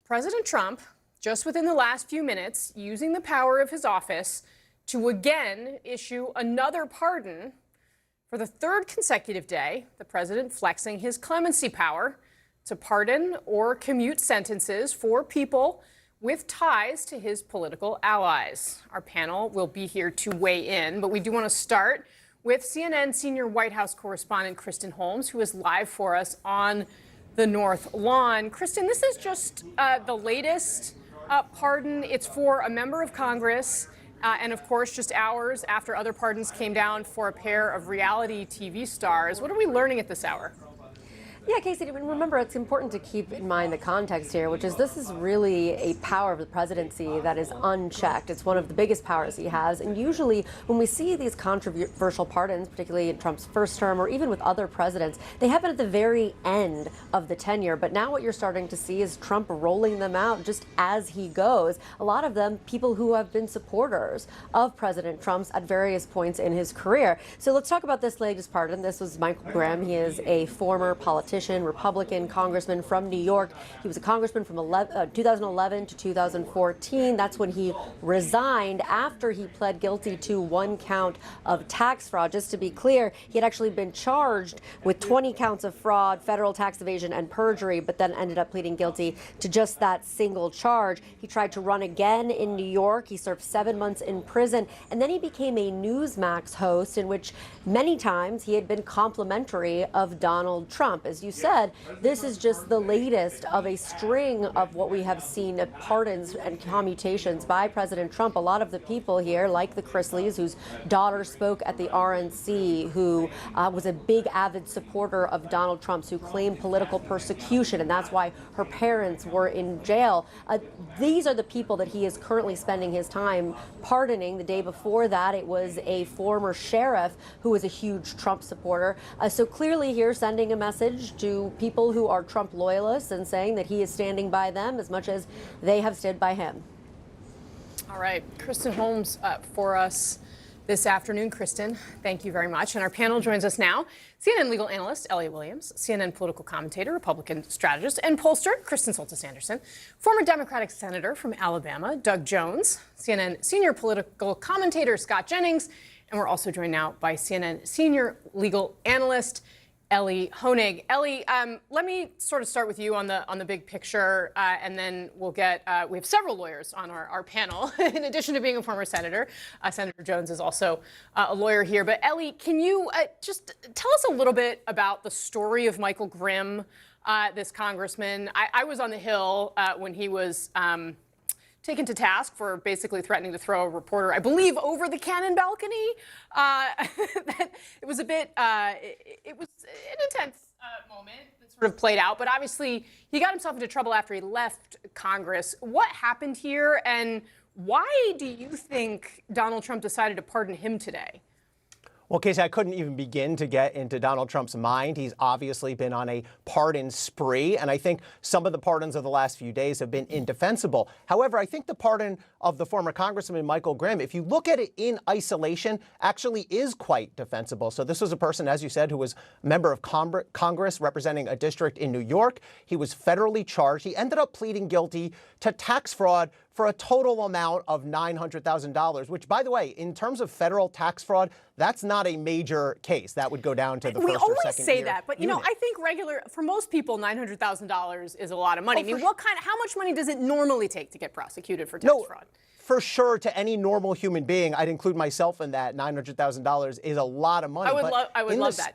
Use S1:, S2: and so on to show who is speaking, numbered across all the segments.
S1: President Trump, just within the last few minutes, using the power of his office to again issue another pardon for the third consecutive day, the president flexing his clemency power to pardon or commute sentences for people with ties to his political allies. Our panel will be here to weigh in, but we do want to start with CNN senior White House correspondent Kristen Holmes, who is live for us on the North Lawn. Kristen, this is just the latest pardon. It's for a member of Congress. And of course, just hours after other pardons came down for a pair of reality TV stars. What are we learning at this hour?
S2: Yeah, Casey, remember, it's important to keep in mind the context here, which is this is really a power of the presidency that is unchecked. It's one of the biggest powers he has. And usually when we see these controversial pardons, particularly in Trump's first term or even with other presidents, they happen at the very end of the tenure. But now what you're starting to see is Trump rolling them out just as he goes. A lot of them people who have been supporters of President Trump's at various points in his career. So let's talk about this latest pardon. This was Michael Grimm. He is a former politician, Republican congressman from New York. He was a congressman from 2011 to 2014. That's when he resigned after he pled guilty to one count of tax fraud. Just to be clear, he had actually been charged with 20 counts of fraud, federal tax evasion, and perjury, but then ended up pleading guilty to just that single charge. He tried to run again in New York. He served 7 months in prison, and then he became a Newsmax host in which many times he had been complimentary of Donald Trump. As you said, this is just the latest of a string of what we have seen of pardons and commutations by President Trump. A lot of the people here, like the Chrisleys, whose daughter spoke at the RNC, who was a big avid supporter of Donald Trump's, who claimed political persecution, and that's why her parents were in jail. These are the people that he is currently spending his time pardoning. The day before that, it was a former sheriff who was a huge Trump supporter. So clearly here sending a message to people who are Trump loyalists and saying that he is standing by them as much as they have stood by him.
S1: All right, Kristen Holmes for us this afternoon. Kristen, thank you very much. And our panel joins us now. CNN legal analyst Elliot Williams, CNN political commentator, Republican strategist, and pollster Kristen Soltis-Anderson, former Democratic senator from Alabama, Doug Jones, CNN senior political commentator Scott Jennings, and we're also joined now by CNN senior legal analyst Ellie Honig. Ellie, let me sort of start with you on the big picture, and then we'll get, we have several lawyers on our panel, in addition to being a former senator. Senator Jones is also a lawyer here. But Ellie, can you just tell us a little bit about the story of Michael Grimm, this congressman? I was on the Hill when he was taken to task for basically threatening to throw a reporter, I believe, over the Cannon balcony. It was a bit, it was an intense moment that sort of played out, but obviously he got himself into trouble after he left Congress. What happened here, and why do you think Donald Trump decided to pardon him today?
S3: Well, Casey, I couldn't even begin to get into Donald Trump's mind. He's obviously been on a pardon spree, and I think some of the pardons of the last few days have been indefensible. However, I think the pardon of the former Congressman Michael Grimm, if you look at it in isolation, actually is quite defensible. So this was a person, as you said, who was a member of Congress representing a district in New York. He was federally charged. He ended up pleading guilty to tax fraud for a total amount of $900,000, which, by the way, in terms of federal tax fraud, that's not a major case. That would go down to the first or second year.
S1: We always say that, but you know, I think for most people, $900,000 is a lot of money. I mean, how much money does it normally take to get prosecuted for tax fraud?
S3: For sure, to any normal human being, I'd include myself in that. $900,000 is a lot of money.
S1: I would love that.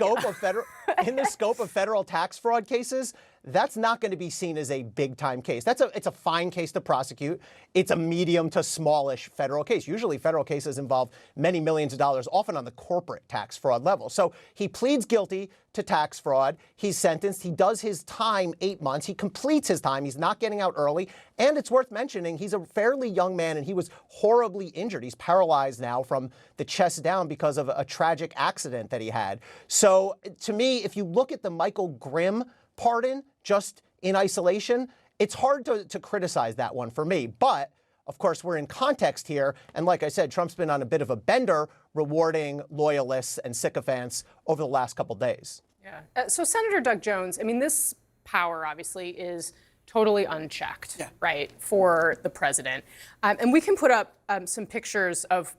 S3: In the scope of federal tax fraud cases, that's not going to be seen as a big-time case. It's a fine case to prosecute. It's a medium to smallish federal case. Usually federal cases involve many millions of dollars, often on the corporate tax fraud level. So he pleads guilty to tax fraud. He's sentenced. He does his time, 8 months. He completes his time. He's not getting out early. And it's worth mentioning, he's a fairly young man, and he was horribly injured. He's paralyzed now from the chest down because of a tragic accident that he had. So to me, if you look at the Michael Grimm pardon just in isolation, it's hard to criticize that one for me. But of course, we're in context here. And like I said, Trump's been on a bit of a bender rewarding loyalists and sycophants over the last couple days.
S1: Yeah. So Senator Doug Jones, I mean, this power obviously is totally unchecked,
S4: Yeah.
S1: right, for the president. And we can put up some pictures of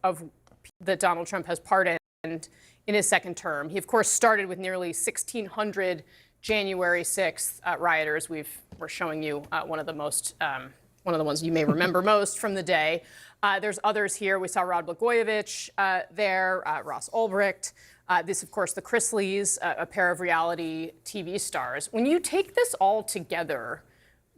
S1: that Donald Trump has pardoned in his second term. He, of course, started with nearly 1,600 January 6th rioters. We're showing you one of the ones you may remember most from the day. There's others here. We saw Rod Blagojevich there, Ross Ulbricht. This, of course, the Chrisleys, a pair of reality TV stars. When you take this all together,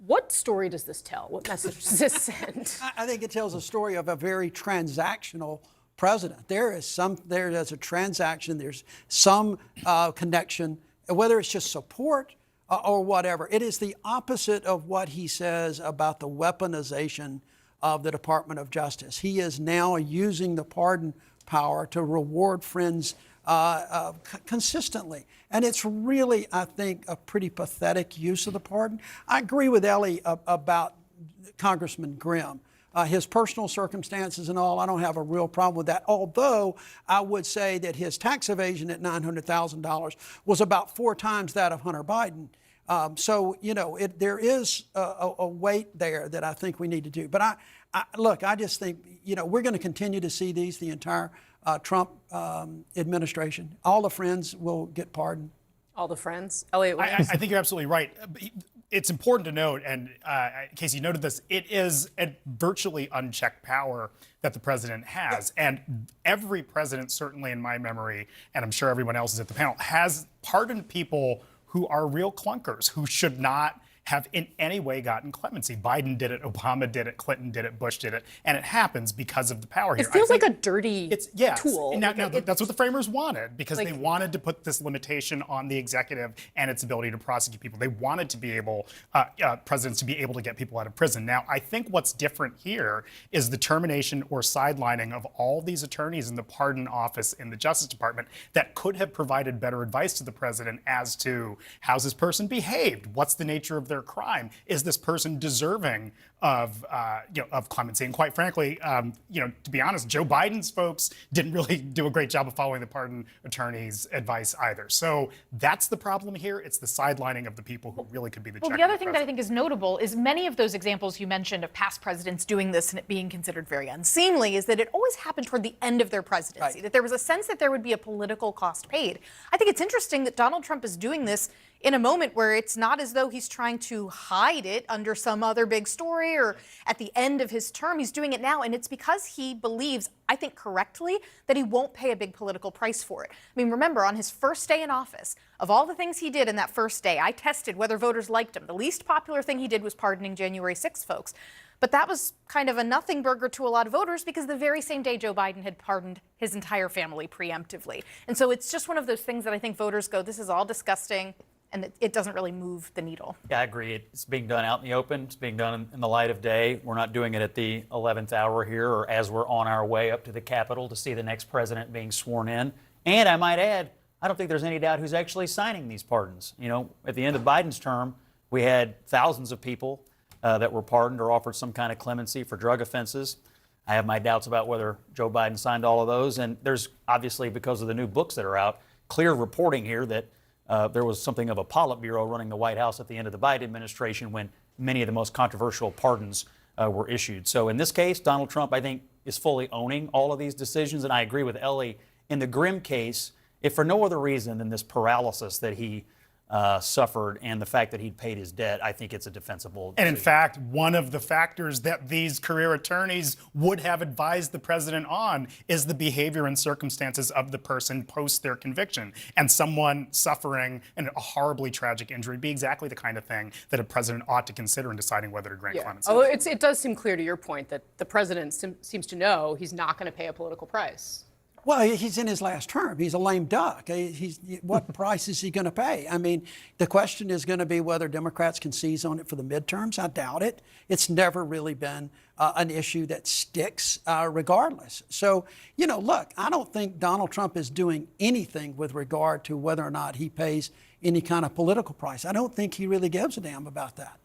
S1: what story does this tell? What message does this send?
S4: I think it tells a story of a very transactional president. There's a transaction, there's some connection, whether it's just support or whatever. It is the opposite of what he says about the weaponization of the Department of Justice. He is now using the pardon power to reward friends consistently. And it's really, I think, a pretty pathetic use of the pardon. I agree with Ellie about Congressman Grimm. His personal circumstances and all, I don't have a real problem with that. Although I would say that his tax evasion at $900,000 was about 4 times that of Hunter Biden. So, you know, there is a weight there that I think we need to do. But I just think, you know, we're going to continue to see these, the entire Trump administration. All the friends will get pardoned.
S1: All the friends? Elliot
S5: I think you're absolutely right. It's important to note, and Casey noted this, it is a virtually unchecked power that the president has. And every president, certainly in my memory, and I'm sure everyone else is at the panel, has pardoned people who are real clunkers, who should not have in any way gotten clemency. Biden did it, Obama did it, Clinton did it, Bush did it, and it happens because of the power here.
S1: It feels like a dirty tool.
S5: Now, that's what the framers wanted, because they wanted to put this limitation on the executive and its ability to prosecute people. They wanted to be able, presidents to be able to get people out of prison. Now, I think what's different here is the termination or sidelining of all these attorneys in the pardon office in the Justice Department that could have provided better advice to the president as to how's this person behaved, what's the nature of their crime, is this person deserving of clemency? And quite frankly, to be honest, Joe Biden's folks didn't really do a great job of following the pardon attorney's advice either. So that's the problem here. It's the sidelining of the people who really could be the check.
S6: Well, the other thing that I think is notable is many of those examples you mentioned of past presidents doing this and it being considered very unseemly is that it always happened toward the end of their presidency, that there was a sense that there would be a political cost paid. I think it's interesting that Donald Trump is doing this in a moment where it's not as though he's trying to hide it under some other big story or at the end of his term. He's doing it now, and it's because he believes, I think correctly, that he won't pay a big political price for it. I mean, remember, on his first day in office, of all the things he did in that first day, I tested whether voters liked him. The least popular thing he did was pardoning January 6th folks. But that was kind of a nothing burger to a lot of voters because the very same day Joe Biden had pardoned his entire family preemptively. And so it's just one of those things that I think voters go, this is all disgusting, and it doesn't really move the needle.
S7: Yeah, I agree. It's being done out in the open. It's being done in the light of day. We're not doing it at the 11th hour here or as we're on our way up to the Capitol to see the next president being sworn in. And I might add, I don't think there's any doubt who's actually signing these pardons. You know, at the end of Biden's term, we had thousands of people that were pardoned or offered some kind of clemency for drug offenses. I have my doubts about whether Joe Biden signed all of those. And there's obviously, because of the new books that are out, clear reporting here that there was something of a Politburo running the White House at the end of the Biden administration when many of the most controversial pardons were issued. So in this case, Donald Trump, I think, is fully owning all of these decisions. And I agree with Ellie. In the Grimm case, if for no other reason than this paralysis that he suffered and the fact that he'd paid his debt, I think it's a defensible decision.
S5: And in fact, one of the factors that these career attorneys would have advised the president on is the behavior and circumstances of the person post their conviction. And someone suffering a horribly tragic injury would be exactly the kind of thing that a president ought to consider in deciding whether to grant clemency.
S1: Although it does seem clear to your point that the president seems to know he's not going to pay a political price.
S4: Well, he's in his last term. He's a lame duck. What price is he going to pay? I mean, the question is going to be whether Democrats can seize on it for the midterms. I doubt it. It's never really been an issue that sticks regardless. So, you know, look, I don't think Donald Trump is doing anything with regard to whether or not he pays any kind of political price. I don't think he really gives a damn about that.